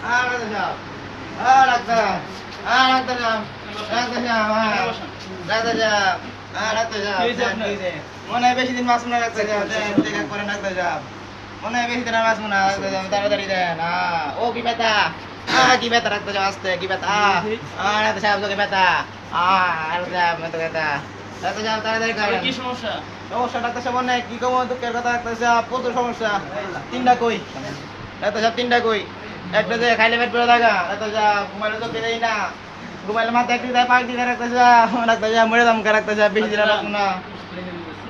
Doctor সাহেব, doctor, doctor সাহেব, doctor সাহেব, ডাক্তার সাহেব, ডাক্তার সাহেব, মনে হয় বেশি দিন বাঁচবো না ডাক্তার সাহেব, দেখা করেন ডাক্তার সাহেব, মনে হয় বেশি দিন আর বাঁচবো না ডাক্তার সাহেব, তাড়াতাড়ি দেন। ও কি ব্যথা, কি ব্যথা ডাক্তার সাহেব, আসতে কি ব্যথা, ডাক্তার সাহেব চোখে ব্যথা, ডাক্তার সাহেব ব্যথা, ডাক্তার সাহেব তাড়াতাড়ি করেন। কি সমস্যা? সমস্যা ডাক্তার সাহেব অনেক, কি কম দুঃখের কথা ডাক্তার সাহেব, প্রচুর সমস্যা। তিনটা কই ডাক্তার সাহেব, তিনটা কই, একটা যে খাইলে পেট পড়ে থাকা ডাক্তার সাহেব, ঘুমাইলে চোখে দেয় না, ঘুমাইলে মাথা একটি দেয় পাক দিয়ে ডাক্তার সাহেব, ডাক্তার সাহেব মরে যাম ডাক্তার সাহেব, বেশি দিন আর বাঁচবো না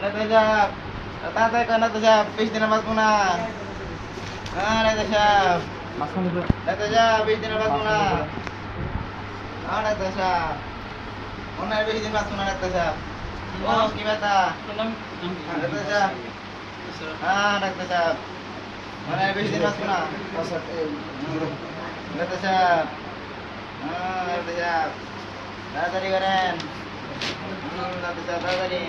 ডাক্তার সাহেব, তাড়াতাড়ি করেন ডাক্তার সাহেব, বেশি দিন আর বাঁচবো না। ডাক্তার সাহেব, ডাক্তার সাহেব বেশি দিন আর বাঁচবো না। ডাক্তার সাহেব, মনে হয় বেশি দিন বাঁচবো না ডাক্তার সাহেব। ও কি ব্যথা, ডাক্তার সাহেব, ডাক্তার সাহেব, মনে হয় বেশি দিন বাঁচবো না ডাক্তার সাহেব, ডাক্তার সাহেব, তাড়াতাড়ি করেন ডাক্তার সাহেব, তাড়াতাড়ি।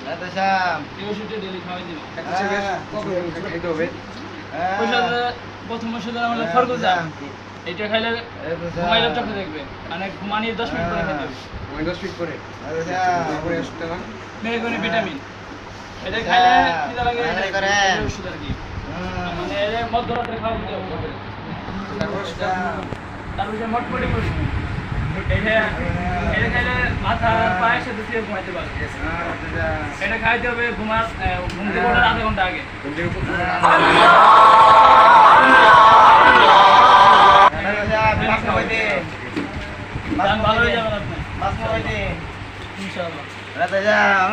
ডাক্তার সাহেব, এই ওষুধটা ডেলি খাওয়াই দিবেন। প্রথম ওষুধ হলো খরগোজা। এটা খাইলে ঘুমাইলে চোখে দেখবে, মানে ঘুমানির 10 মিনিট পরে খেতে হবে। 10 মিনিট পরে তারপরে ওষুধটা না মেঘনি ভিটামিন, এটা খাইলে খিদা লাগে, তাড়াতাড়ি করেন। এটা ওষুধ আর কি, মানে এটা মধ্যরাত্রে খাওয়া দিতে হবে। তারপরে মটমটি ওষুধ, এটা খাইলে মাথা পায়ের সাথে শুয়ে ঘুমাইতে পারবে। এটা খাইতে হবে ঘুম থেকে ওঠার আধা ঘন্টা আগে। ভালো হয়ে যাবেন আপনি বাঁচবো হইতে ইনশাআল্লাহ। ডাক্তার সাহেব,